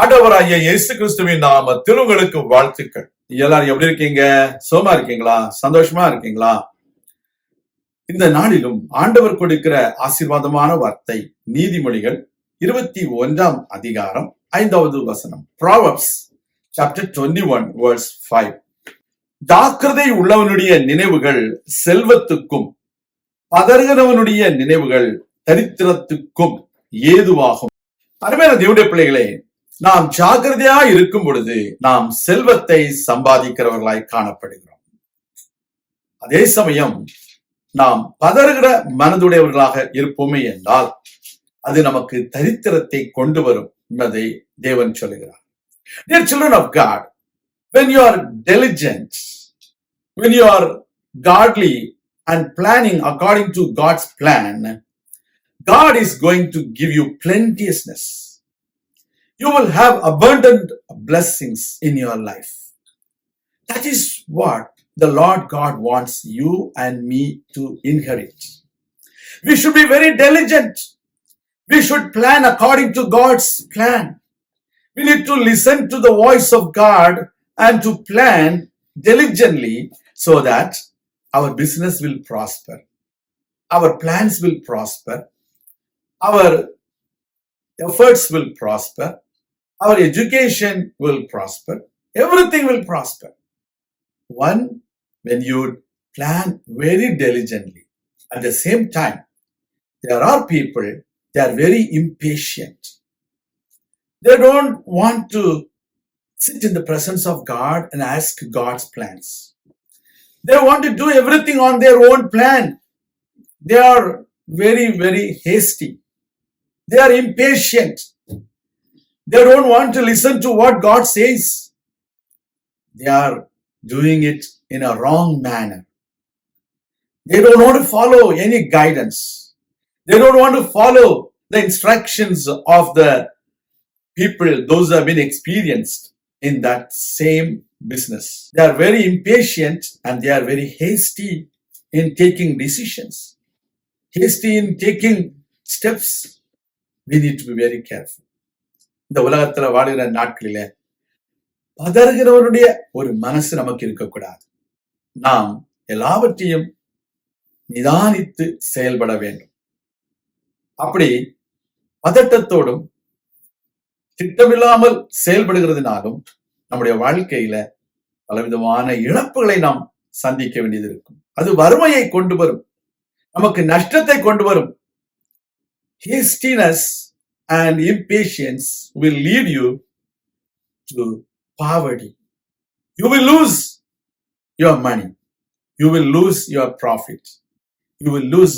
ஆண்டவராகிய இயேசு கிறிஸ்துவின் நாமத்தில் உங்களுக்கு வாழ்த்துக்கள். எல்லாரும் எப்படி இருக்கீங்க? சோமா இருக்கீங்களா? சந்தோஷமா இருக்கீங்களா? இந்த நாளிலும் ஆண்டவர் கொடுக்கிற ஆசீர்வாதமான வார்த்தை நீதிமொழிகள் 21 அதிகாரம் 5வது வசனம். Proverbs chapter 21 verse 5. ஜாக்கிரதை உள்ளவனுடைய நினைவுகள் செல்வத்துக்கும் பதறுகிறவனுடைய நினைவுகள் தரித்திரத்துக்கும் ஏதுவாகும். அருமையான தேவனுடைய பிள்ளைகளே, நாம் ஜாக்கிரதையா இருக்கும் பொழுது நாம் செல்வத்தை சம்பாதிக்கிறவர்களாய் காணப்படுகிறோம். அதே சமயம் நாம் பதறுகிற மனதுடையவர்களாக இருப்போமே என்றால் அது நமக்கு தரித்திரத்தை கொண்டு வரும் என்பதை தேவன் சொல்லுகிறார். Dear children of God, when you are diligent, when you are godly and planning according to God's plan, God is going to give you plenteousness. You will have abundant blessings in your life. That is what the Lord God wants you and me to inherit. We should be very diligent. We should plan according to God's plan. We need to listen to the voice of God and to plan diligently so that our business will prosper. Our plans will prosper. Our efforts will prosper. Our education will prosper. Everything will prosper. When you plan very diligently. At the same time, there are people, they are very impatient. They don't want to sit in the presence of God and ask God's plans. They want to do everything on their own plan. They are very, very hasty. They are impatient. They don't want to listen to what God says. They are doing it in a wrong manner. They don't want to follow any guidance. They don't want to follow the instructions of the people, those who have been experienced in that same business. They are very impatient and they are very hasty in taking decisions. Hasty in taking steps. We need to be very careful. இந்த உலகத்துல வாழுகிற நாட்களில பதறுகிறவனுடைய ஒரு மனசு நமக்கு இருக்கக்கூடாது. நாம் எல்லாவற்றையும் நிதானித்து செயல்பட வேண்டும். அப்படி பதட்டத்தோடும் திட்டமில்லாமல் செயல்படுகிறதுனாலும் நம்முடைய வாழ்க்கையில பலவிதமான இழப்புகளை நாம் சந்திக்க வேண்டியது இருக்கும். அது வறுமையை கொண்டு வரும், நமக்கு நஷ்டத்தை கொண்டு வரும். Hastiness and impatience will lead you to poverty. You will lose your money. You will lose your profit. You will lose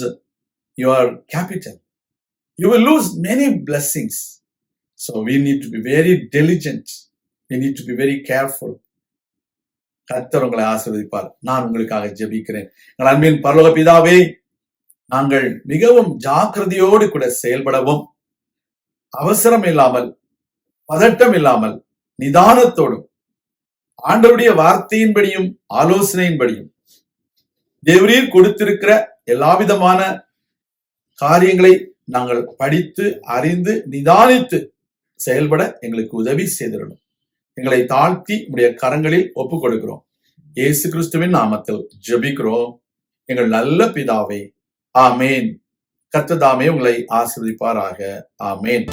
your capital. You will lose many blessings. So we need to be very diligent. We need to be very careful. கர்த்தர் உங்களை ஆசீர்வதிப்பார். நான் உங்களுக்காக ஜெபிக்கிறேன். எங்கள் அன்பின் பரலோக பிதாவே, நாங்கள் மிகவும் ஜாக்கிரதையோடு கூட செயல்படவும், அவசரம் இல்லாமல், பதட்டம் இல்லாமல், நிதானத்தோடும், ஆண்டவருடைய வார்த்தையின்படியும் ஆலோசனையின்படியும் தேவரீர் கொடுத்திருக்கிற எல்லாவிதமான காரியங்களை நாங்கள் படித்து அறிந்து நிதானித்து செயல்பட எங்களுக்கு உதவி செய்திடணும். எங்களை தாழ்த்தி உடைய கரங்களில் ஒப்புக் கொடுக்கிறோம். இயேசு கிறிஸ்துவின் நாமத்தில் ஜெபிக்கிறோம் எங்கள் நல்ல பிதாவே. ஆமேன். கர்த்தர் தாமே உங்களை ஆசீர்வதிப்பாராக. ஆமேன்.